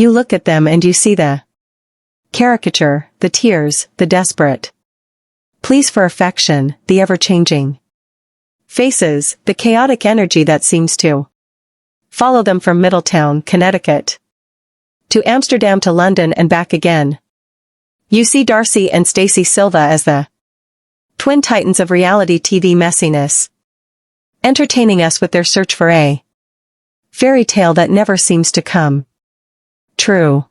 You look at them and you see the caricature, the tears, the desperate pleas for affection, the ever-changing faces, the chaotic energy that seems to follow them from Middletown, Connecticut, to Amsterdam to London and back again. You see Darcey and Stacey Silva as the twin titans of reality TV messiness, entertaining us with their search for a fairy tale that never seems to come true.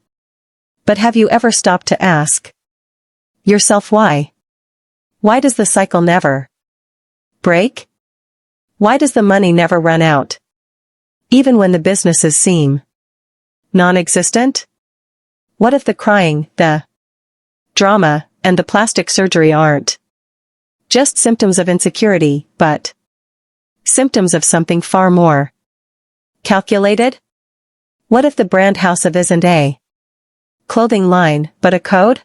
But have you ever stopped to ask yourself why? Why does the cycle never break? Why does the money never run out? Even when the businesses seem non-existent? What if the crying, the drama, and the plastic surgery aren't just symptoms of insecurity, but symptoms of something far more calculated? What if the brand house of isn't a clothing line, but a code?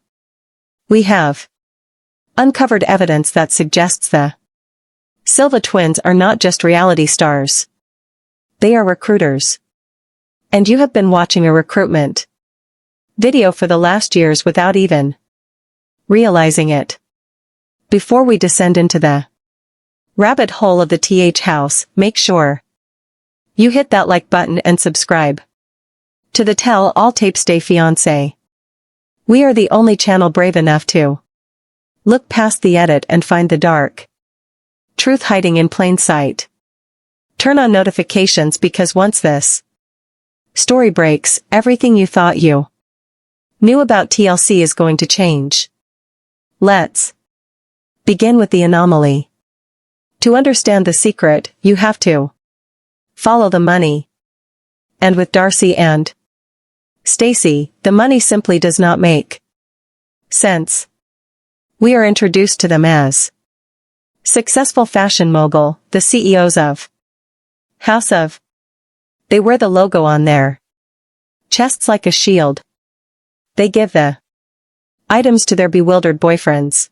We have uncovered evidence that suggests the Silva twins are not just reality stars. They are recruiters. And you have been watching a recruitment video for the last years without even realizing it. Before we descend into the rabbit hole of the TH house, make sure you hit that like button and subscribe to the Tell All Tapes Day Fiance. We are the only channel brave enough to look past the edit and find the dark truth hiding in plain sight. Turn on notifications because once this story breaks, everything you thought you knew about TLC is going to change. Let's begin with the anomaly. To understand the secret, you have to follow the money. And with Darcey and Stacey, the money simply does not make sense. We are introduced to them as successful fashion mogul, the CEOs of House of. They wear the logo on their chests like a shield. They give the items to their bewildered boyfriends.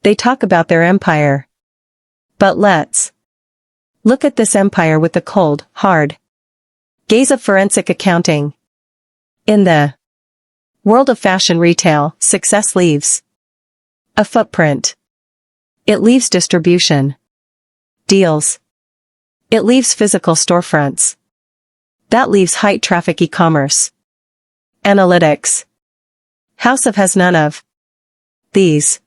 They talk about their empire. But let's look at this empire with the cold, hard gaze of forensic accounting. In the world of fashion retail, success leaves a footprint. It leaves distribution deals. It leaves physical storefronts. That leaves high traffic e-commerce analytics. House of has none of these.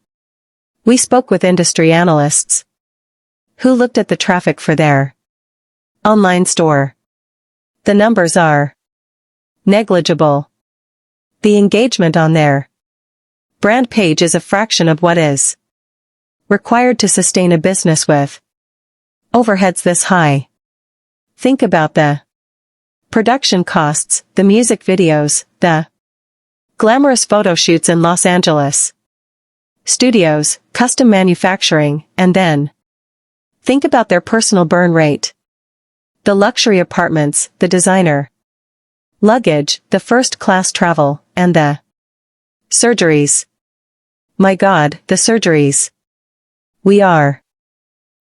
We spoke with industry analysts who looked at the traffic for their online store. The numbers are negligible. The engagement on their brand page is a fraction of what is required to sustain a business with overheads this high. Think about the production costs, the music videos, the glamorous photo shoots in Los Angeles studios, custom manufacturing, and then think about their personal burn rate. The luxury apartments, the designer luggage, the first-class travel, and the surgeries. My God, the surgeries. We are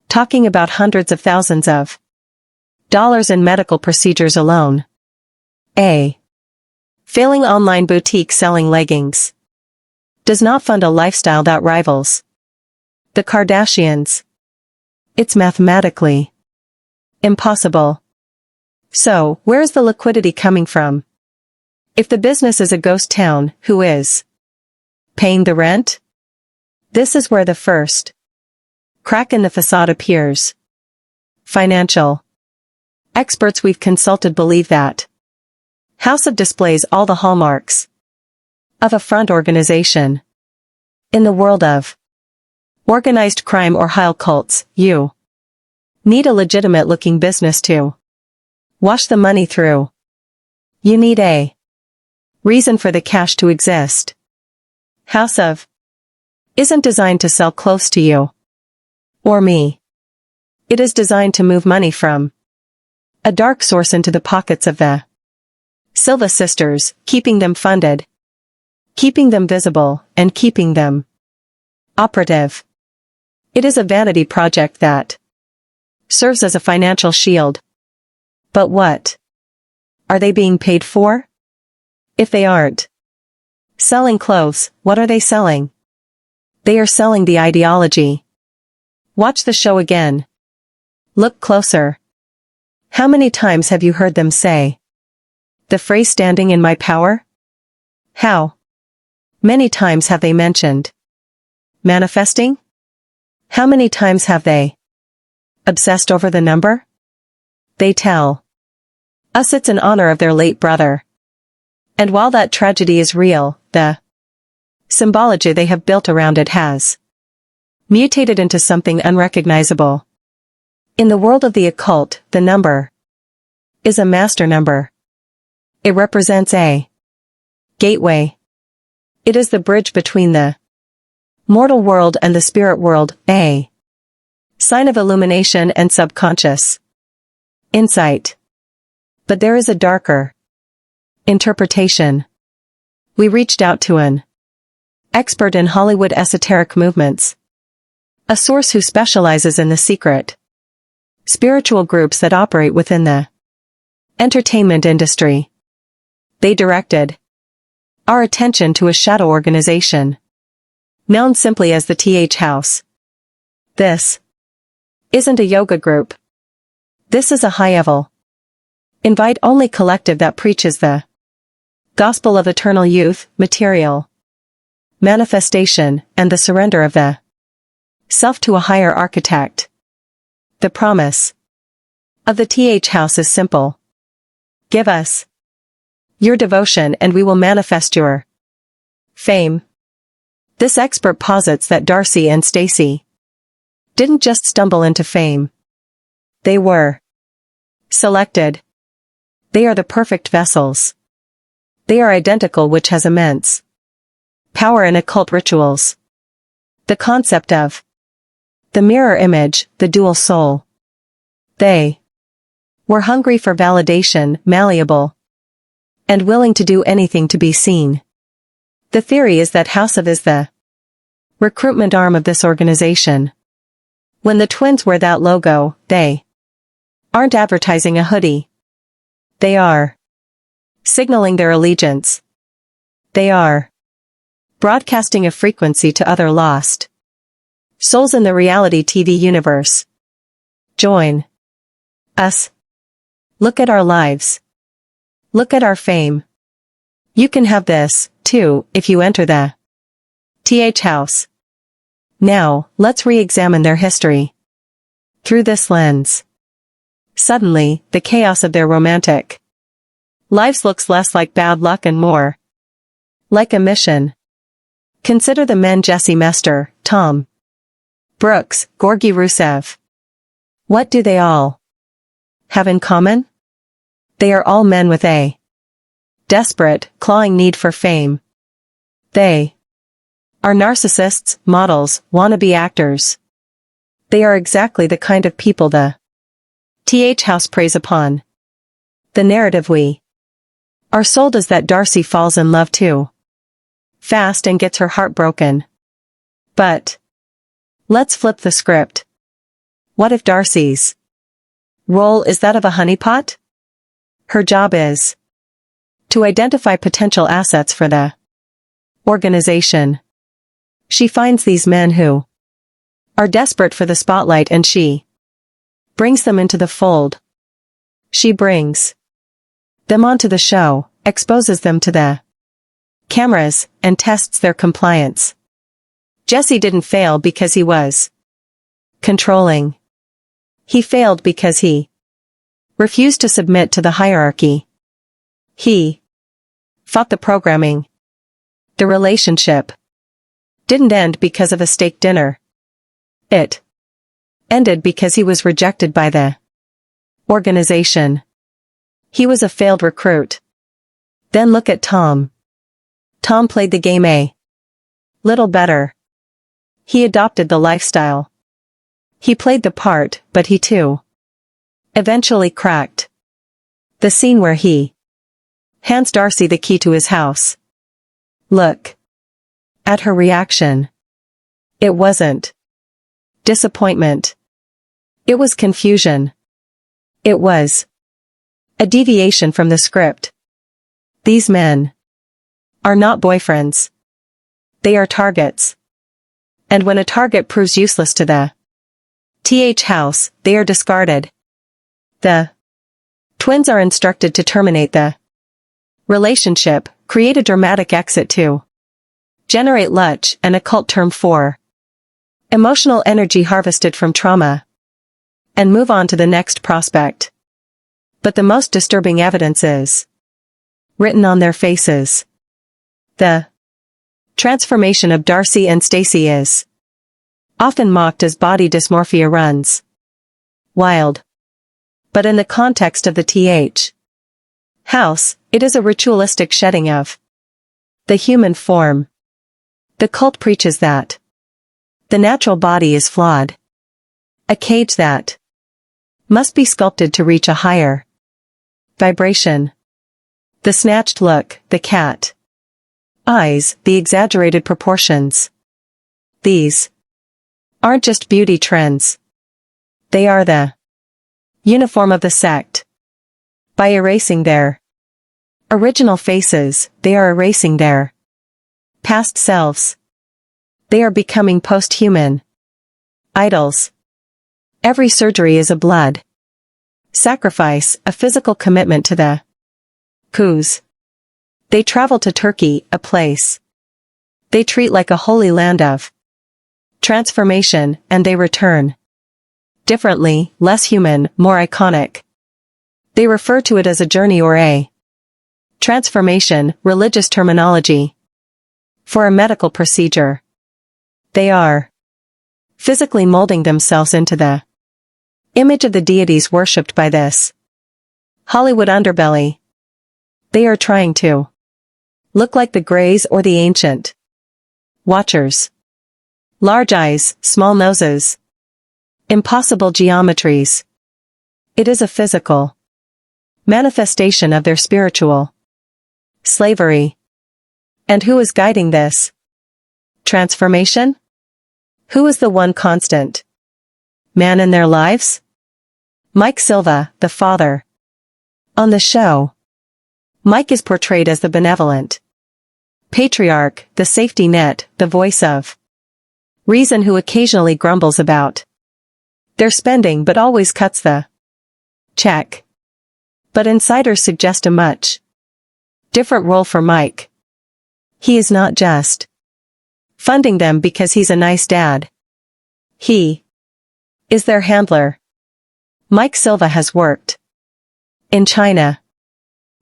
talking about hundreds of thousands of dollars in medical procedures alone. A failing online boutique selling leggings does not fund a lifestyle that rivals the Kardashians. It's mathematically impossible. So, where is the liquidity coming from? If the business is a ghost town, who is paying the rent? This is where the first crack in the facade appears. Financial experts we've consulted believe that House of displays all the hallmarks of a front organization. In the world of organized crime or high cults, you need a legitimate-looking business to wash the money through. You need a reason for the cash to exist. House of isn't designed to sell close to you or me. It is designed to move money from a dark source into the pockets of the Silva sisters, keeping them funded, keeping them visible, and keeping them operative. It is a vanity project that serves as a financial shield. But what are they being paid for? If they aren't selling clothes, what are they selling? They are selling the ideology. Watch the show again. Look closer. How many times have you heard them say the phrase standing in my power? How many times have they mentioned manifesting? How many times have they obsessed over the number? They tell us it's in honor of their late brother. And while that tragedy is real, the symbology they have built around it has mutated into something unrecognizable. In the world of the occult, the number is a master number. It represents a gateway. It is the bridge between the mortal world and the spirit world, a sign of illumination and subconscious insight. But there is a darker interpretation. We reached out to an expert in Hollywood esoteric movements, a source who specializes in the secret spiritual groups that operate within the entertainment industry. They directed our attention to a shadow organization known simply as the TH House. This isn't a yoga group. This is a high-level, invite-only collective that preaches the gospel of eternal youth, material manifestation, and the surrender of the self to a higher architect. The promise of the TH House is simple. Give us your devotion and we will manifest your fame. This expert posits that Darcey and Stacey didn't just stumble into fame. They were selected. They are the perfect vessels. They are identical, which has immense power in occult rituals. The concept of the mirror image, the dual soul. They were hungry for validation, malleable, and willing to do anything to be seen. The theory is that House of is the recruitment arm of this organization. When the twins wear that logo, they aren't advertising a hoodie. They are signaling their allegiance. They are broadcasting a frequency to other lost souls in the reality TV universe. Join us. Look at our lives. Look at our fame. You can have this, too, if you enter the TH House. Now, let's re-examine their history through this lens. Suddenly, the chaos of their romantic lives looks less like bad luck and more like a mission. Consider the men: Jesse Mester, Tom Brooks, Georgi Rusev. What do they all have in common? They are all men with a desperate, clawing need for fame. They are narcissists, models, wannabe actors. They are exactly the kind of people the TH House preys upon. The narrative we are sold is that Darcey falls in love too fast and gets her heart broken. But let's flip the script. What if Darcey's role is that of a honeypot? Her job is to identify potential assets for the organization. She finds these men who are desperate for the spotlight and she brings them into the fold. She brings them onto the show, exposes them to the cameras, and tests their compliance. Jesse didn't fail because he was controlling. He failed because he refused to submit to the hierarchy. He fought the programming. The relationship didn't end because of a steak dinner. It ended because he was rejected by the organization. He was a failed recruit. Then look at Tom. Tom played the game a little better. He adopted the lifestyle. He played the part, but he too eventually cracked. The scene where he hands Darcey the key to his house. Look at her reaction. It wasn't disappointment. It was confusion. It was a deviation from the script. These men are not boyfriends. They are targets. And when a target proves useless to the TH house, they are discarded. The twins are instructed to terminate the relationship, create a dramatic exit to generate luch, an occult term for emotional energy harvested from trauma, and move on to the next prospect. But the most disturbing evidence is written on their faces. The transformation of Darcey and Stacey is often mocked as body dysmorphia runs wild. But in the context of the TH house, it is a ritualistic shedding of the human form. The cult preaches that the natural body is flawed, a cage that must be sculpted to reach a higher vibration. The snatched look, the cat eyes, the exaggerated proportions. These aren't just beauty trends. They are the uniform of the sect. By erasing their original faces, they are erasing their past selves. They are becoming post-human idols. Every surgery is a blood sacrifice, a physical commitment to the cause. They travel to Turkey, a place they treat like a holy land of transformation, and they return differently, less human, more iconic. They refer to it as a journey or a transformation, religious terminology for a medical procedure. They are physically molding themselves into the image of the deities worshipped by this Hollywood underbelly. They are trying to look like the Greys or the ancient Watchers. Large eyes, small noses, impossible geometries. It is a physical manifestation of their spiritual slavery. And who is guiding this transformation? Who is the one constant man in their lives? Mike Silva, the father. On the show, Mike is portrayed as the benevolent patriarch, the safety net, the voice of reason who occasionally grumbles about their spending but always cuts the check. But insiders suggest a much different role for Mike. He is not just funding them because he's a nice dad. He is their handler. Mike Silva has worked in China.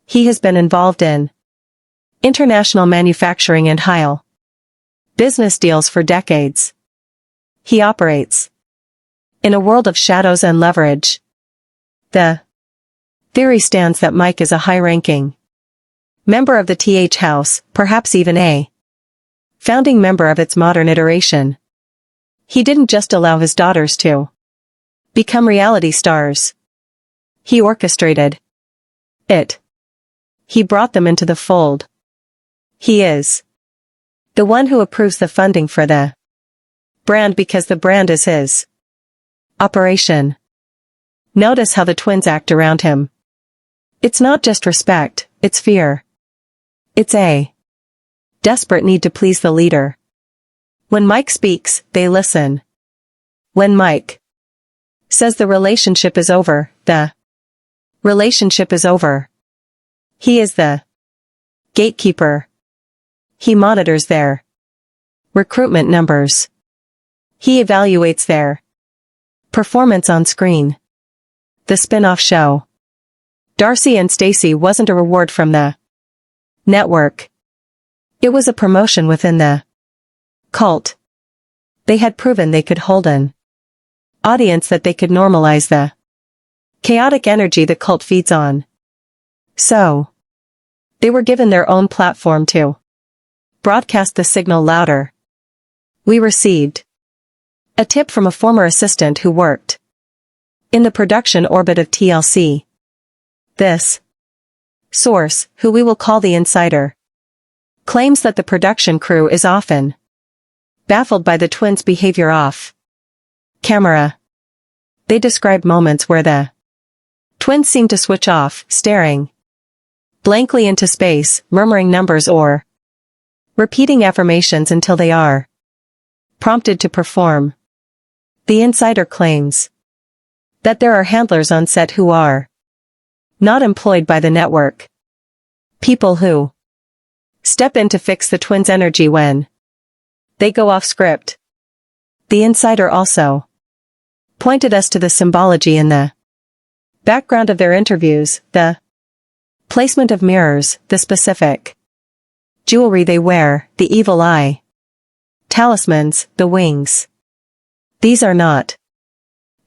He has been involved in international manufacturing and high business deals for decades. He operates in a world of shadows and leverage. The theory stands that Mike is a high-ranking member of the TH house, perhaps even a founding member of its modern iteration. He didn't just allow his daughters to become reality stars. He orchestrated it. He brought them into the fold. He is the one who approves the funding for the brand because the brand is his operation. Notice how the twins act around him. It's not just respect, it's fear. It's a desperate need to please the leader. When Mike speaks, they listen. When Mike says the relationship is over, the relationship is over. He is the gatekeeper. He monitors their recruitment numbers. He evaluates their performance on screen. The spin-off show Darcey and Stacey wasn't a reward from the network. It was a promotion within the cult. They had proven they could hold an audience, that they could normalize the chaotic energy the cult feeds on. So they were given their own platform to broadcast the signal louder. We received a tip from a former assistant who worked in the production orbit of TLC. This source, who we will call the insider, claims that the production crew is often baffled by the twins' behavior off camera. They describe moments where the twins seem to switch off, staring blankly into space, murmuring numbers or Repeating affirmations until they are prompted to perform. The insider claims that there are handlers on set who are not employed by the network. People who step in to fix the twins' energy when they go off script. The insider also pointed us to the symbology in the background of their interviews, the placement of mirrors, the specific jewelry they wear, the evil eye, talismans, the wings. These are not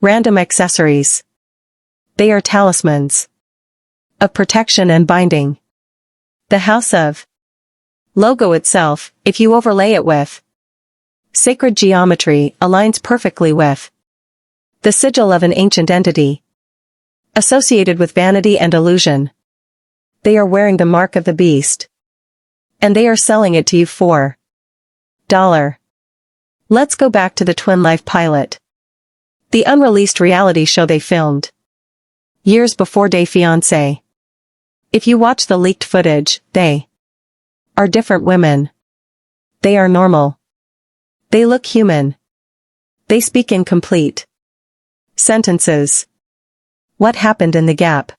random accessories. They are talismans of protection and binding. The House of logo itself, if you overlay it with sacred geometry, aligns perfectly with the sigil of an ancient entity associated with vanity and illusion. They are wearing the mark of the beast, and they are selling it to you for $. Let's go back to the Twin Life pilot, the unreleased reality show they filmed years before Fiance. If you watch the leaked footage, they are different women. They are normal. They look human. They speak in complete sentences. What happened in the gap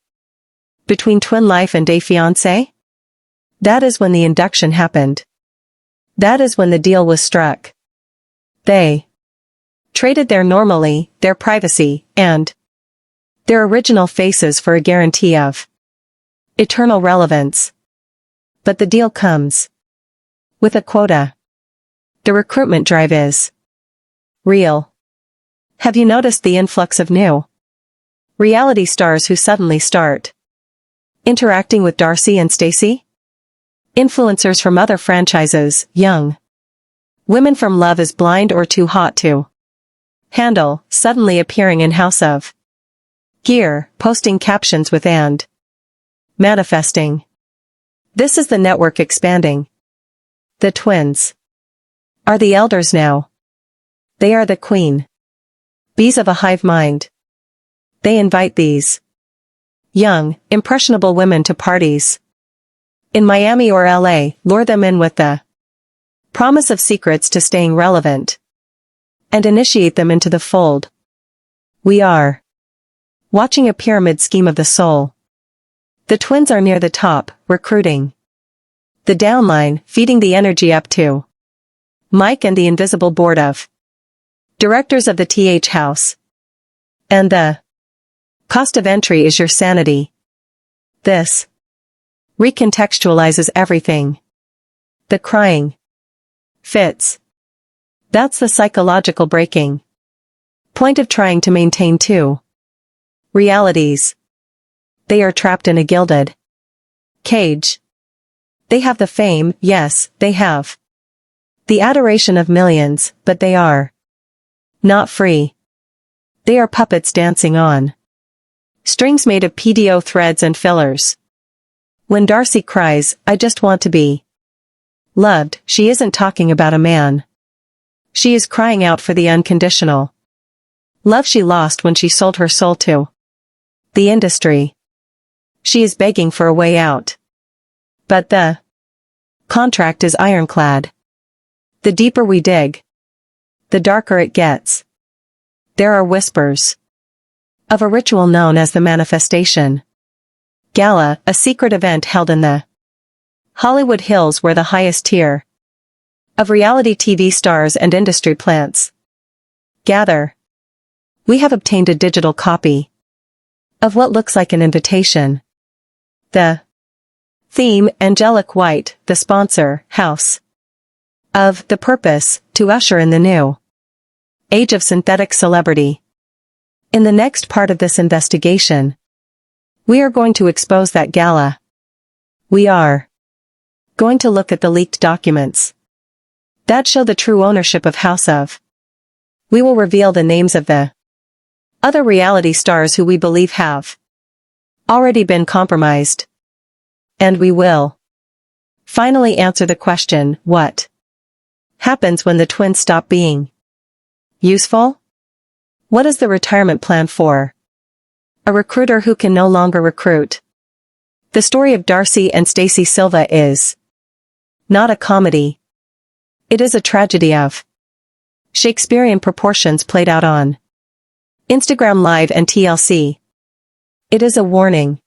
between Twin Life and Fiance? That is when the induction happened. That is when the deal was struck. They traded their normally, their privacy, and their original faces for a guarantee of eternal relevance. But the deal comes with a quota. The recruitment drive is real. Have you noticed the influx of new reality stars who suddenly start interacting with Darcey and Stacey? Influencers from other franchises, young women from Love is Blind or Too Hot to Handle, suddenly appearing in House of Gear, posting captions with and manifesting. This is the network expanding. The twins are the elders now. They are the queen bees of a hive mind. They invite these young, impressionable women to parties in Miami or LA, lure them in with the promise of secrets to staying relevant, and initiate them into the fold. We are watching a pyramid scheme of the soul. The twins are near the top, recruiting the downline, feeding the energy up to Mike and the invisible board of directors of the TH house. And the cost of entry is your sanity. This recontextualizes everything. The crying fits. That's the psychological breaking point of trying to maintain two realities. They are trapped in a gilded cage. They have the fame, yes, they have the adoration of millions, but they are not free. They are puppets dancing on strings made of PDO threads and fillers. When Darcey cries, "I just want to be loved," she isn't talking about a man. She is crying out for the unconditional love she lost when she sold her soul to the industry. She is begging for a way out. But the contract is ironclad. The deeper we dig, the darker it gets. There are whispers of a ritual known as the Manifestation Gala, a secret event held in the Hollywood Hills where the highest tier of reality TV stars and industry plants gather. We have obtained a digital copy of what looks like an invitation. The theme, angelic white, the sponsor, House of the purpose, to usher in the new age of synthetic celebrity. In the next part of this investigation, we are going to expose that gala. We are going to look at the leaked documents that show the true ownership of House of. We will reveal the names of the other reality stars who we believe have already been compromised. And we will finally answer the question, what happens when the twins stop being useful? What is the retirement plan for a recruiter who can no longer recruit? The story of Darcey and Stacey Silva is not a comedy. It is a tragedy of Shakespearean proportions played out on Instagram Live and TLC. It is a warning.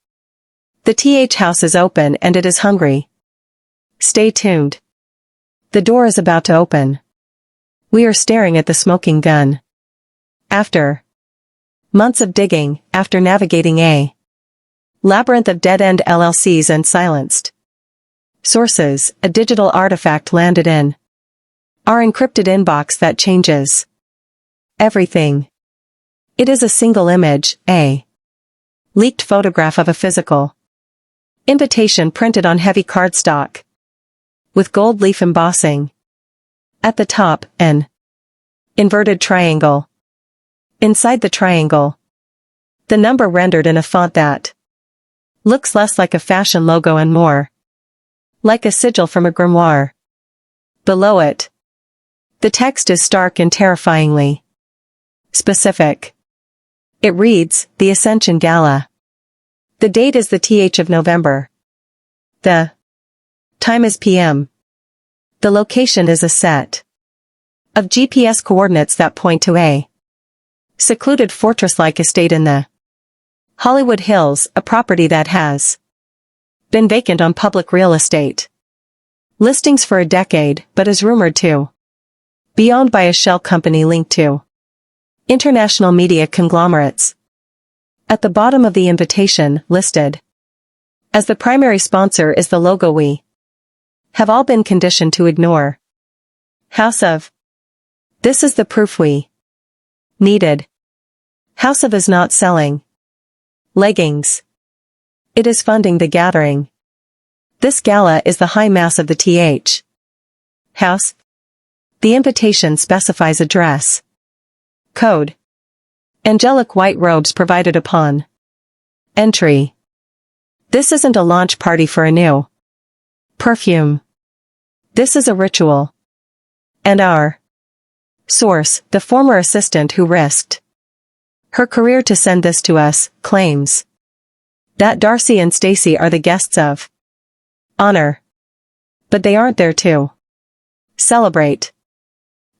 The TH house is open and it is hungry. Stay tuned. The door is about to open. We are staring at the smoking gun. After months of digging, after navigating a labyrinth of dead-end LLCs and silenced sources, a digital artifact landed in our encrypted inbox that changes everything. It is a single image, a leaked photograph of a physical invitation printed on heavy cardstock with gold leaf embossing. At the top, an inverted triangle. Inside the triangle, the number rendered in a font that looks less like a fashion logo and more like a sigil from a grimoire. Below it, the text is stark and terrifyingly specific. It reads, The Ascension Gala. The date is the th of November. The time is PM. The location is a set of GPS coordinates that point to a secluded fortress-like estate in the Hollywood Hills, a property that has been vacant on public real estate listings for a decade, but is rumored to be owned by a shell company linked to international media conglomerates. At the bottom of the invitation, listed as the primary sponsor, is the logo we have all been conditioned to ignore. House of. This is the proof we needed. House of is not selling leggings. It is funding the gathering. This gala is the high mass of the th house. The invitation specifies a dress code. Angelic white robes provided upon entry. This isn't a launch party for a new perfume. This is a ritual. And our source, the former assistant who risked her career to send this to us, claims that Darcey and Stacey are the guests of honor. But they aren't there to celebrate.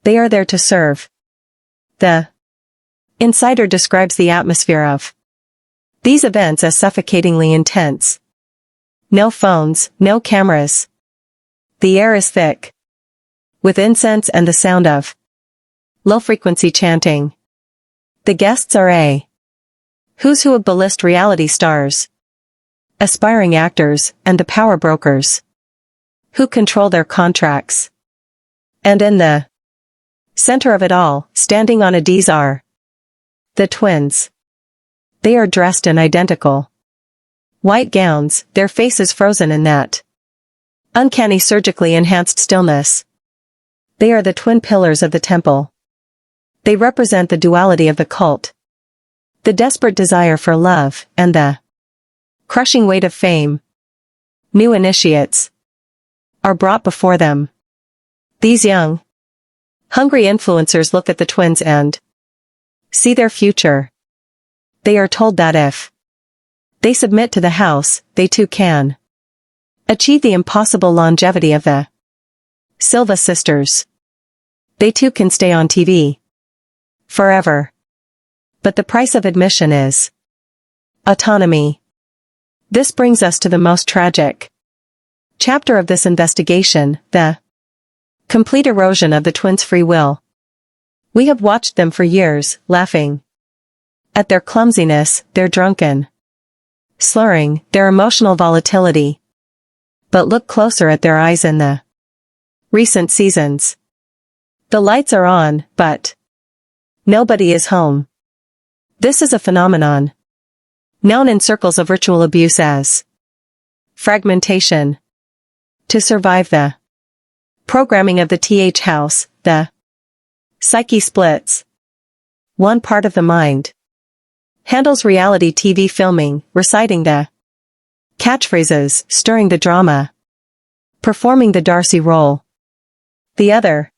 They are there to serve. The insider describes the atmosphere of these events as suffocatingly intense. No phones, no cameras. The air is thick with incense and the sound of low-frequency chanting. The guests are a who's who of B-list reality stars, aspiring actors, and the power brokers who control their contracts. And in the center of it all, standing on a dais are the twins. They are dressed in identical white gowns, their faces frozen in that uncanny surgically enhanced stillness. They are the twin pillars of the temple. They represent the duality of the cult, the desperate desire for love, and the crushing weight of fame. New initiates are brought before them. These young, hungry influencers look at the twins and see their future. They are told that if they submit to the house, they too can achieve the impossible longevity of the Silva sisters. They too can stay on TV forever. But the price of admission is autonomy. This brings us to the most tragic chapter of this investigation, the complete erosion of the twins' free will. We have watched them for years, laughing at their clumsiness, their drunken slurring, their emotional volatility. But look closer at their eyes in the recent seasons. The lights are on, but nobody is home. This is a phenomenon known in circles of ritual abuse as fragmentation. To survive the programming of the th house, the psyche splits. One part of the mind handles reality TV filming, reciting the catchphrases, stirring the drama, performing the Darcey role. The other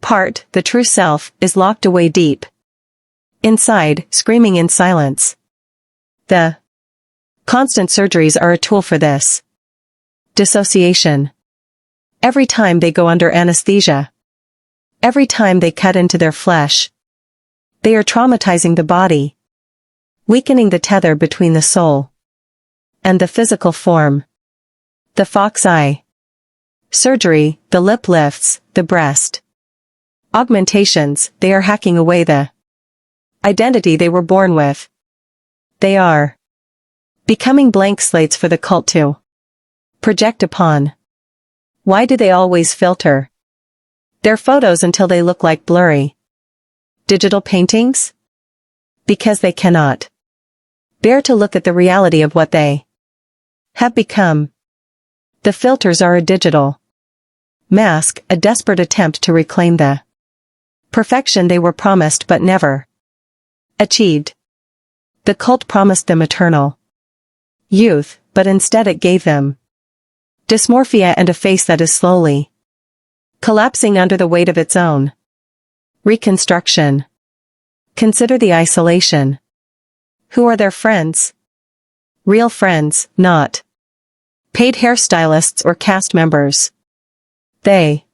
part, the true self, is locked away deep inside, screaming in silence. The constant surgeries are a tool for this dissociation. Every time they go under anesthesia. Every time they cut into their flesh. They are traumatizing the body. Weakening the tether between the soul and the physical form. The fox eye. Surgery, the lip lifts, the breast. Augmentations, they are hacking away the identity they were born with. They are becoming blank slates for the cult to project upon. Why do they always filter their photos until they look like blurry digital paintings? Because they cannot bear to look at the reality of what they have become. The filters are a digital mask, a desperate attempt to reclaim the perfection they were promised but never achieved. The cult promised them eternal youth, but instead it gave them dysmorphia and a face that is slowly collapsing under the weight of its own reconstruction. Consider the isolation. Who are their friends? Real friends, not paid hairstylists or cast members. They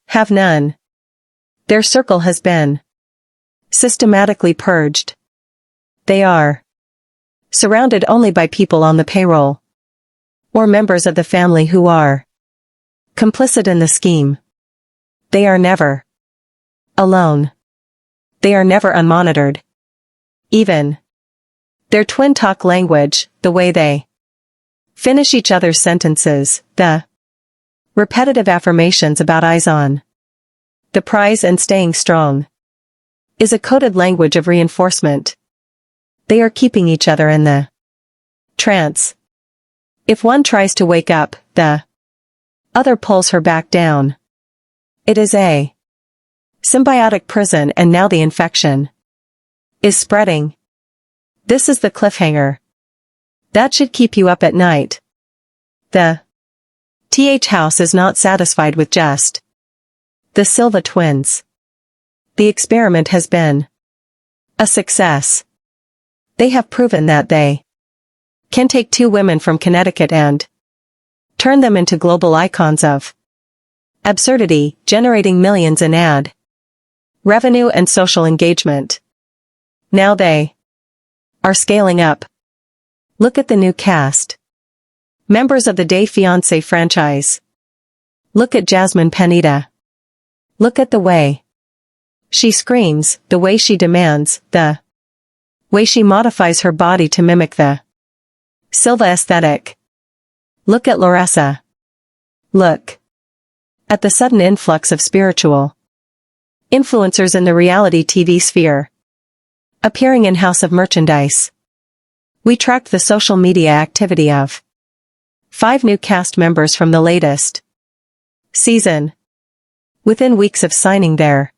have none. Their circle has been systematically purged. They are surrounded only by people on the payroll or members of the family who are complicit in the scheme. They are never alone. They are never unmonitored. Even their twin talk language, the way they finish each other's sentences, the repetitive affirmations about eyes on the prize and staying strong, is a coded language of reinforcement. They are keeping each other in the trance. If one tries to wake up, the other pulls her back down. It is a symbiotic prison, and now the infection is spreading. This is the cliffhanger that should keep you up at night. The house is not satisfied with just the Silva twins. The experiment has been a success. They have proven that they can take two women from Connecticut and turn them into global icons of absurdity, generating millions in ad revenue and social engagement. Now they are scaling up. Look at the new cast. Members of the Day Fiance franchise. Look at Jasmine Panetta. Look at the way she screams, the way she demands, the way she modifies her body to mimic the Silva aesthetic. Look at Larissa. Look at the sudden influx of spiritual influencers in the reality TV sphere, appearing in House of Merchandise. We tracked the social media activity of 5 new cast members from the latest season. Within weeks of signing their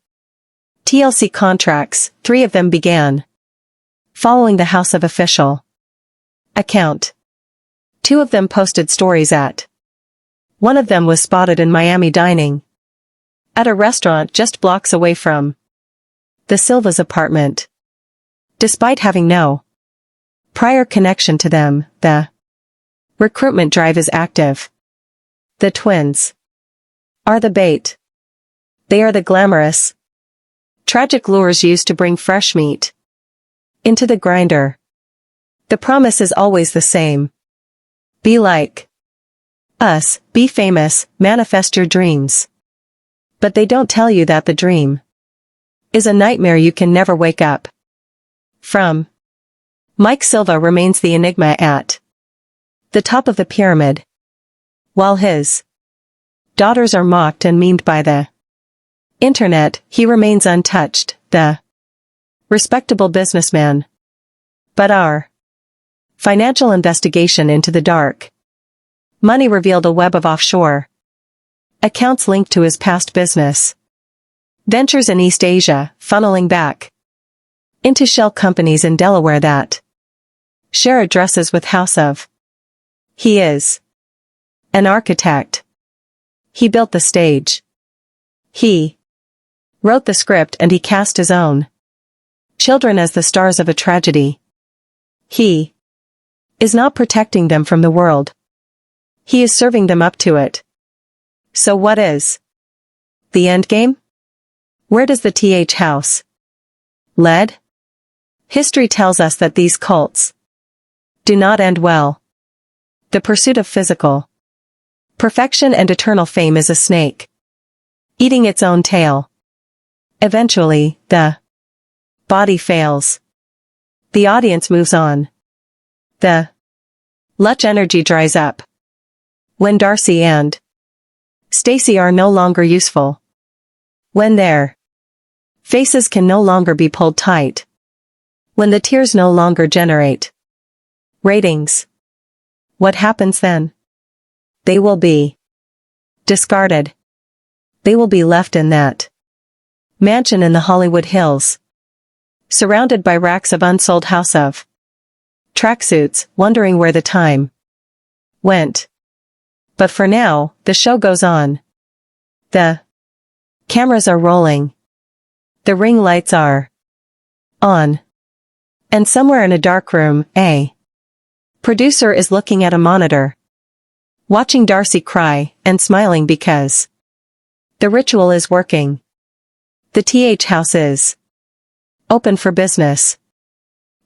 TLC contracts, 3 of them began following the House of official account. 2 of them posted stories at. One of them was spotted in Miami dining at a restaurant just blocks away from the Silva's apartment. Despite having no prior connection to them, the recruitment drive is active. The twins are the bait. They are the glamorous, tragic lures used to bring fresh meat into the grinder. The promise is always the same. Be like us, be famous, manifest your dreams. But they don't tell you that the dream is a nightmare you can never wake up from. Mike Silva remains the enigma at the top of the pyramid, while his daughters are mocked and memed by the internet. He remains untouched, the respectable businessman. But our financial investigation into the dark money revealed a web of offshore accounts linked to his past business ventures in East Asia, funneling back into shell companies in Delaware that share addresses with House of. He is an architect. He built the stage. He wrote the script, and he cast his own children as the stars of a tragedy. He is not protecting them from the world. He is serving them up to it. So what is the endgame? Where does the TH house lead? History tells us that these cults do not end well. The pursuit of physical perfection and eternal fame is a snake eating its own tail. Eventually, the body fails. The audience moves on. The luch energy dries up. When Darcey and Stacey are no longer useful. When their faces can no longer be pulled tight. When the tears no longer generate ratings. What happens then? They will be discarded. They will be left in that mansion in the Hollywood Hills, surrounded by racks of unsold House of tracksuits, wondering where the time went. But for now, the show goes on. The cameras are rolling. The ring lights are on. And somewhere in a dark room, a producer is looking at a monitor, watching Darcey cry, and smiling because the ritual is working. The TH house is open for business.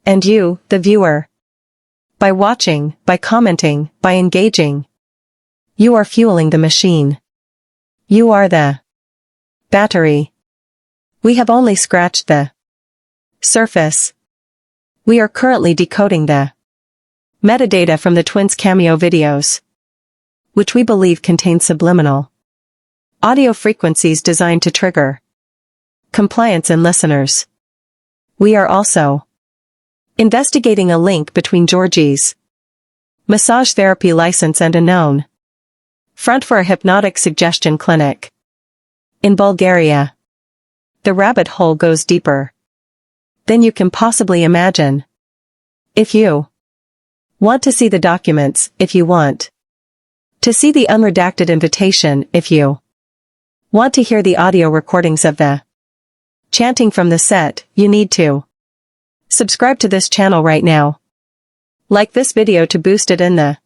And you, the viewer, by watching, by commenting, by engaging, you are fueling the machine. You are the battery. We have only scratched the surface. We are currently decoding the metadata from the twins' cameo videos, which we believe contain subliminal audio frequencies designed to trigger compliance in listeners. We are also investigating a link between Georgi's massage therapy license and a known front for a hypnotic suggestion clinic in Bulgaria. The rabbit hole goes deeper than you can possibly imagine. If you want to see the documents, if you want to see the unredacted invitation, if you want to hear the audio recordings of the chanting from the set, you need to subscribe to this channel right now. Like this video to boost it in the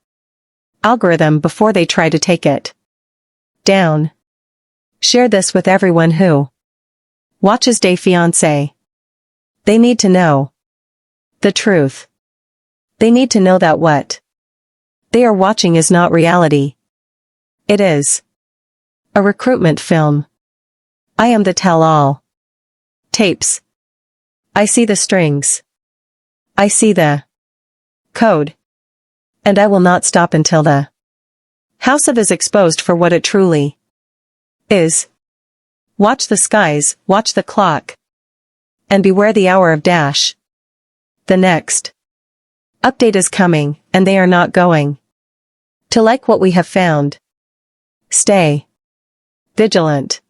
algorithm before they try to take it down. Share this with everyone who watches Fiance. They need to know the truth. They need to know that what they are watching is not reality. It is a recruitment film. I am the tell-all. Tapes. I see the strings. I see the code. And I will not stop until the house of is exposed for what it truly is. Watch the skies, watch the clock. And beware the hour of dash. The next update is coming, and they are not going to like what we have found. Stay vigilant.